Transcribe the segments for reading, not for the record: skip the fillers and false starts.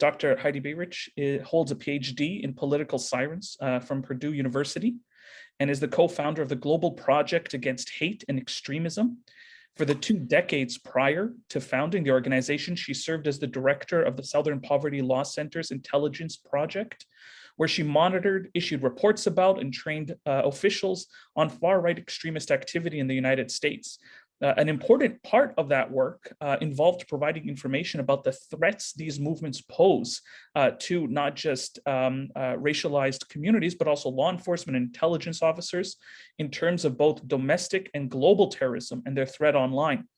Dr. Heidi Beirich holds a Ph.D. in political science from Purdue University and is the co-founder of the Global Project Against Hate and Extremism. For the 2 decades prior to founding the organization, she served as the director of the Southern Poverty Law Center's Intelligence Project, where she monitored, issued reports about, and trained officials on far-right extremist activity in the United States. An important part of that work involved providing information about the threats these movements pose to not just racialized communities, but also law enforcement and intelligence officers in terms of both domestic and global terrorism and their threat online.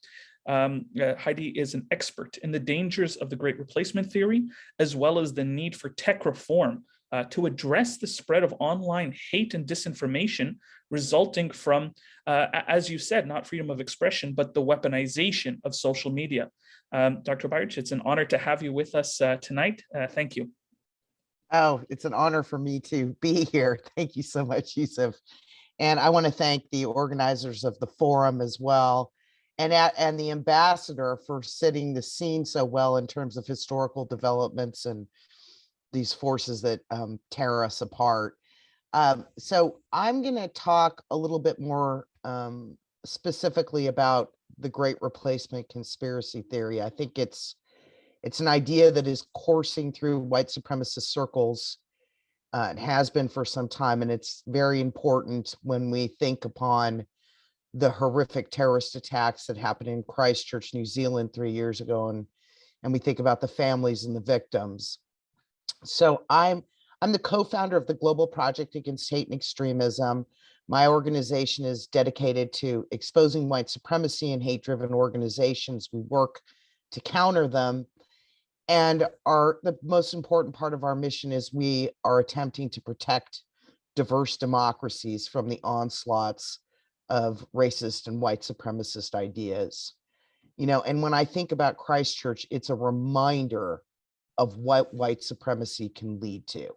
Heidi is an expert in the dangers of the Great Replacement theory, as well as the need for tech reform to address the spread of online hate and disinformation resulting from, as you said, not freedom of expression, but the weaponization of social media. Dr. Beirich, it's an honor to have you with us tonight. Thank you. Oh, it's an honor for me to be here. Thank you so much, Yusuf. And I want to thank the organizers of the forum as well, and the ambassador for setting the scene so well in terms of historical developments and these forces that tear us apart. So I'm going to talk a little bit more specifically about the Great Replacement conspiracy theory. I think it's an idea that is coursing through white supremacist circles. It has been for some time, and it's very important when we think upon the horrific terrorist attacks that happened in Christchurch, New Zealand 3 years ago, and we think about the families and the victims. So I'm the co-founder of the Global Project Against Hate and Extremism. My organization is dedicated to exposing white supremacy and hate-driven organizations. We work to counter them. And the most important part of our mission is we are attempting to protect diverse democracies from the onslaughts of racist and white supremacist ideas. You know, and when I think about Christchurch, it's a reminder of what white supremacy can lead to.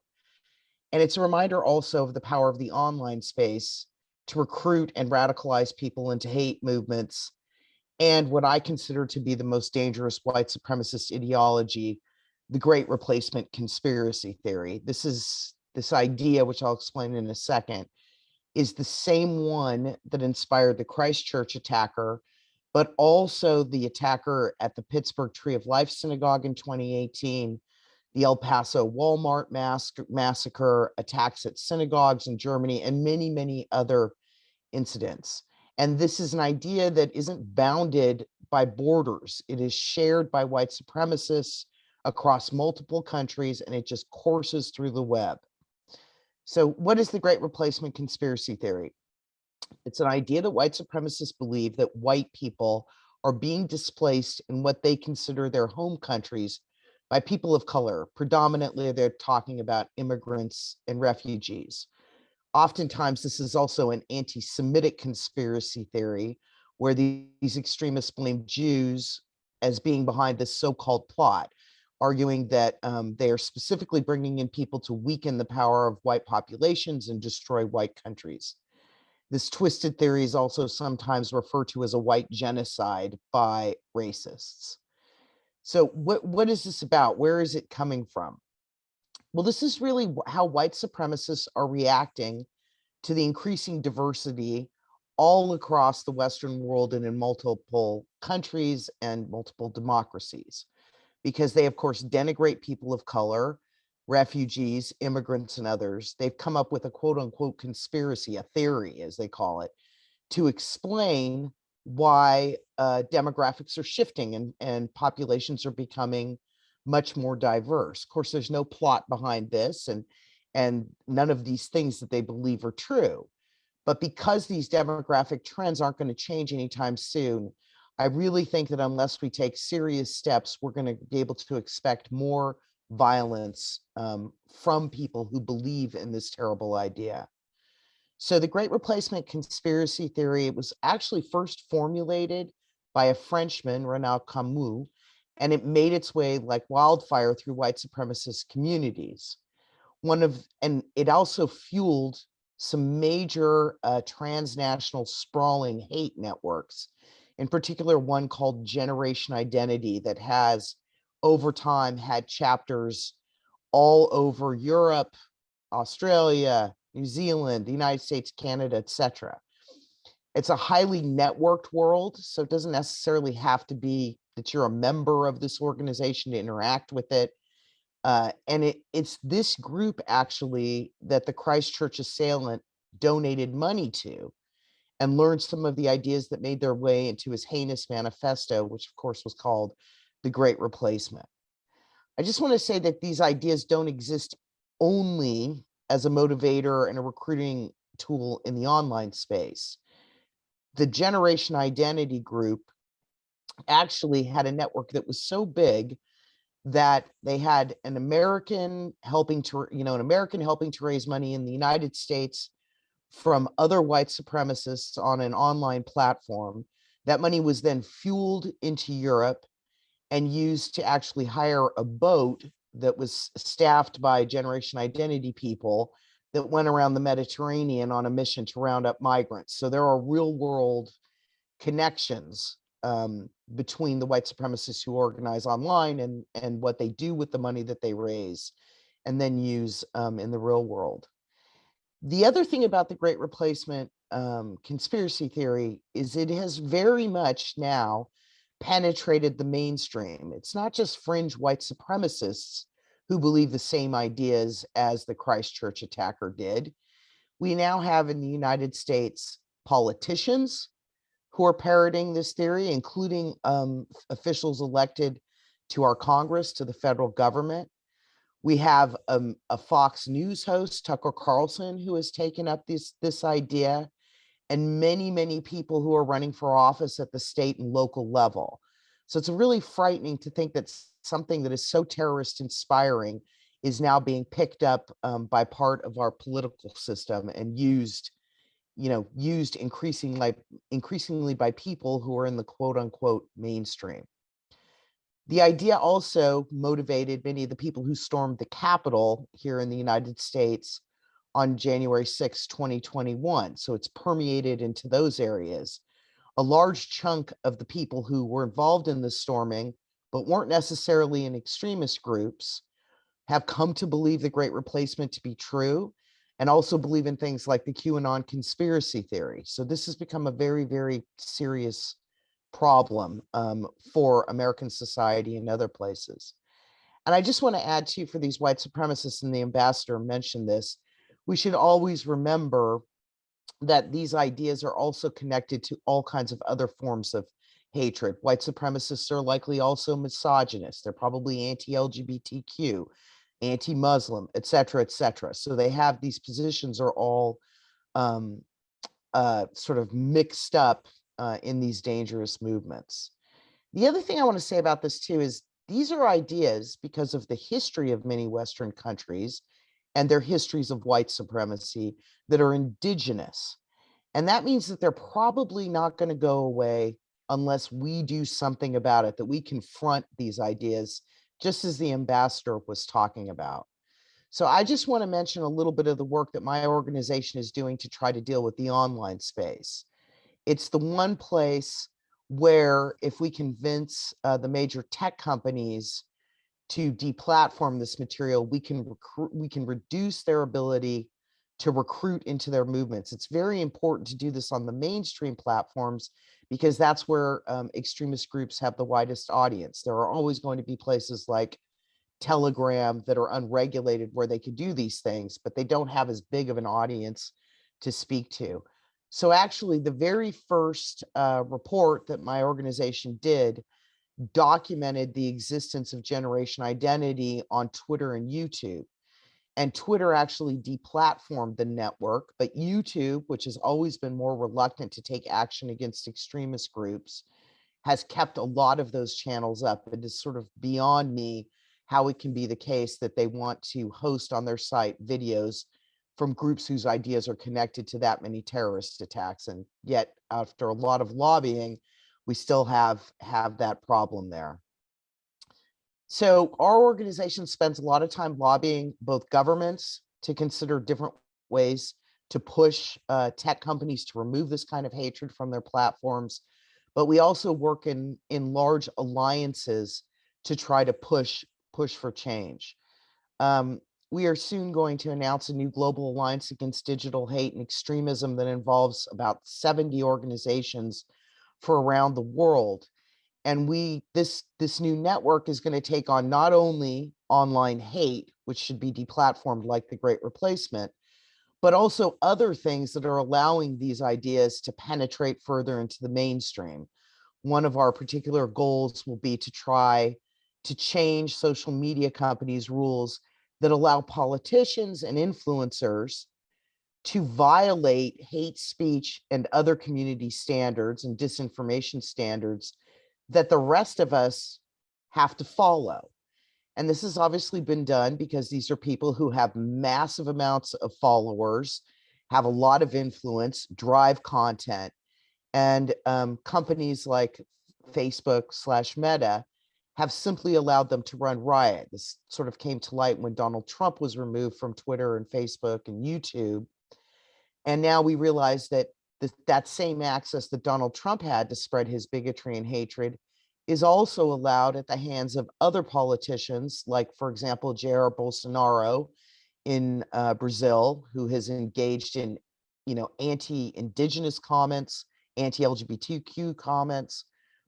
And it's a reminder also of the power of the online space to recruit and radicalize people into hate movements and what I consider to be the most dangerous white supremacist ideology, the Great Replacement conspiracy theory. This idea, which I'll explain in a second, is the same one that inspired the Christchurch attacker, but also the attacker at the Pittsburgh Tree of Life Synagogue in 2018, the El Paso Walmart massacre, attacks at synagogues in Germany, and many, many other incidents. And this is an idea that isn't bounded by borders. It is shared by white supremacists across multiple countries, and it just courses through the web. So what is the Great Replacement conspiracy theory? It's an idea that white supremacists believe that white people are being displaced in what they consider their home countries by people of color. Predominantly, they're talking about immigrants and refugees. Oftentimes, this is also an anti-Semitic conspiracy theory where these extremists blame Jews as being behind this so-called plot, arguing that they are specifically bringing in people to weaken the power of white populations and destroy white countries. This twisted theory is also sometimes referred to as a white genocide by racists. So what is this about? Where is it coming from? Well, this is really how white supremacists are reacting to the increasing diversity all across the Western world and in multiple countries and multiple democracies, because they, of course, denigrate people of color, refugees, immigrants, and others. They've come up with a quote unquote conspiracy, a theory, as they call it, to explain why demographics are shifting and populations are becoming much more diverse. Of course, there's no plot behind this, and none of these things that they believe are true. But because these demographic trends aren't going to change anytime soon, I really think that unless we take serious steps, we're going to be able to expect more violence from people who believe in this terrible idea. So the Great Replacement conspiracy theory, it was actually first formulated by a Frenchman, René Camus, and it made its way like wildfire through white supremacist communities. And it also fueled some major transnational sprawling hate networks, in particular one called Generation Identity that has over time had chapters all over Europe, Australia, New Zealand, the United States, Canada, etc. It's a highly networked world, so it doesn't necessarily have to be that you're a member of this organization to interact with it. And it's this group actually that the Christchurch assailant donated money to and learned some of the ideas that made their way into his heinous manifesto, which of course was called The Great Replacement. I just want to say that these ideas don't exist only as a motivator and a recruiting tool in the online space. The Generation Identity group actually had a network that was so big that they had an American helping to raise money in the United States from other white supremacists on an online platform. That money was then fueled into Europe and used to actually hire a boat that was staffed by Generation Identity people that went around the Mediterranean on a mission to round up migrants. So there are real world connections between the white supremacists who organize online and what they do with the money that they raise and then use in the real world. The other thing about the Great Replacement conspiracy theory is it has very much now penetrated the mainstream. It's not just fringe white supremacists who believe the same ideas as the Christchurch attacker did. We now have in the United States politicians who are parroting this theory, including officials elected to our Congress, to the federal government. We have a Fox News host, Tucker Carlson, who has taken up this idea, and many, many people who are running for office at the state and local level. So it's really frightening to think that something that is so terrorist inspiring is now being picked up by part of our political system and used increasingly by people who are in the quote unquote mainstream. The idea also motivated many of the people who stormed the Capitol here in the United States on January 6, 2021. So it's permeated into those areas. A large chunk of the people who were involved in the storming, but weren't necessarily in extremist groups, have come to believe the Great Replacement to be true, and also believe in things like the QAnon conspiracy theory. So this has become a very, very serious problem for American society and other places. And I just want to add too, for these white supremacists, and the ambassador mentioned this, we should always remember that these ideas are also connected to all kinds of other forms of hatred. White supremacists are likely also misogynist. They're probably anti-LGBTQ, anti-Muslim, et cetera, et cetera. So they have these positions are all sort of mixed up in these dangerous movements. The other thing I want to say about this too is these are ideas because of the history of many Western countries and their histories of white supremacy that are indigenous. And that means that they're probably not going to go away unless we do something about it, that we confront these ideas, just as the ambassador was talking about. So I just want to mention a little bit of the work that my organization is doing to try to deal with the online space. It's the one place where if we convince the major tech companies to deplatform this material, we can reduce their ability to recruit into their movements. It's very important to do this on the mainstream platforms because that's where extremist groups have the widest audience. There are always going to be places like Telegram that are unregulated where they could do these things, but they don't have as big of an audience to speak to. So actually, the very first report that my organization did documented the existence of Generation Identity on Twitter and YouTube. And Twitter actually deplatformed the network, but YouTube, which has always been more reluctant to take action against extremist groups, has kept a lot of those channels up. It is sort of beyond me how it can be the case that they want to host on their site videos from groups whose ideas are connected to that many terrorist attacks. And yet, after a lot of lobbying, we still have that problem there. So our organization spends a lot of time lobbying both governments to consider different ways to push tech companies to remove this kind of hatred from their platforms. But we also work in large alliances to try to push for change. We are soon going to announce a new global alliance against digital hate and extremism that involves about 70 organizations for around the world. And this new network is going to take on not only online hate, which should be deplatformed like the Great Replacement, but also other things that are allowing these ideas to penetrate further into the mainstream. One of our particular goals will be to try to change social media companies' rules that allow politicians and influencers to violate hate speech and other community standards and disinformation standards that the rest of us have to follow. And this has obviously been done because these are people who have massive amounts of followers, have a lot of influence, drive content, and companies like Facebook/Meta have simply allowed them to run riot. This sort of came to light when Donald Trump was removed from Twitter and Facebook and YouTube. And now we realize that that same access that Donald Trump had to spread his bigotry and hatred is also allowed at the hands of other politicians, like, for example, Jair Bolsonaro in Brazil, who has engaged in, anti-indigenous comments, anti-LGBTQ comments,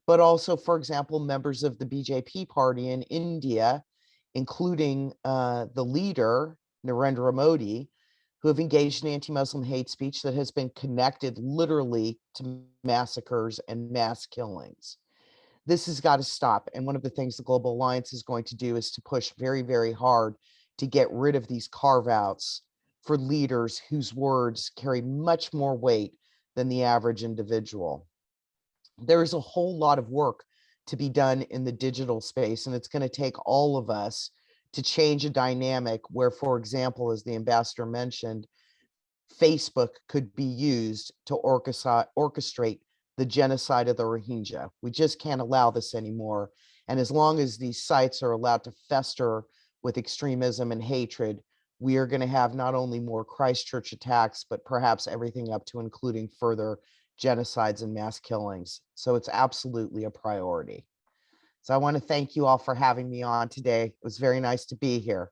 but also, for example, members of the BJP party in India, including the leader, Narendra Modi, who have engaged in anti-Muslim hate speech that has been connected literally to massacres and mass killings. This has got to stop. And one of the things the Global Alliance is going to do is to push very, very hard to get rid of these carve-outs for leaders whose words carry much more weight than the average individual. There is a whole lot of work to be done in the digital space, and it's going to take all of us to change a dynamic where, for example, as the ambassador mentioned, Facebook could be used to orchestrate the genocide of the Rohingya. We just can't allow this anymore. And as long as these sites are allowed to fester with extremism and hatred, we are going to have not only more Christchurch attacks, but perhaps everything up to including further genocides and mass killings. So it's absolutely a priority. So I want to thank you all for having me on today. It was very nice to be here.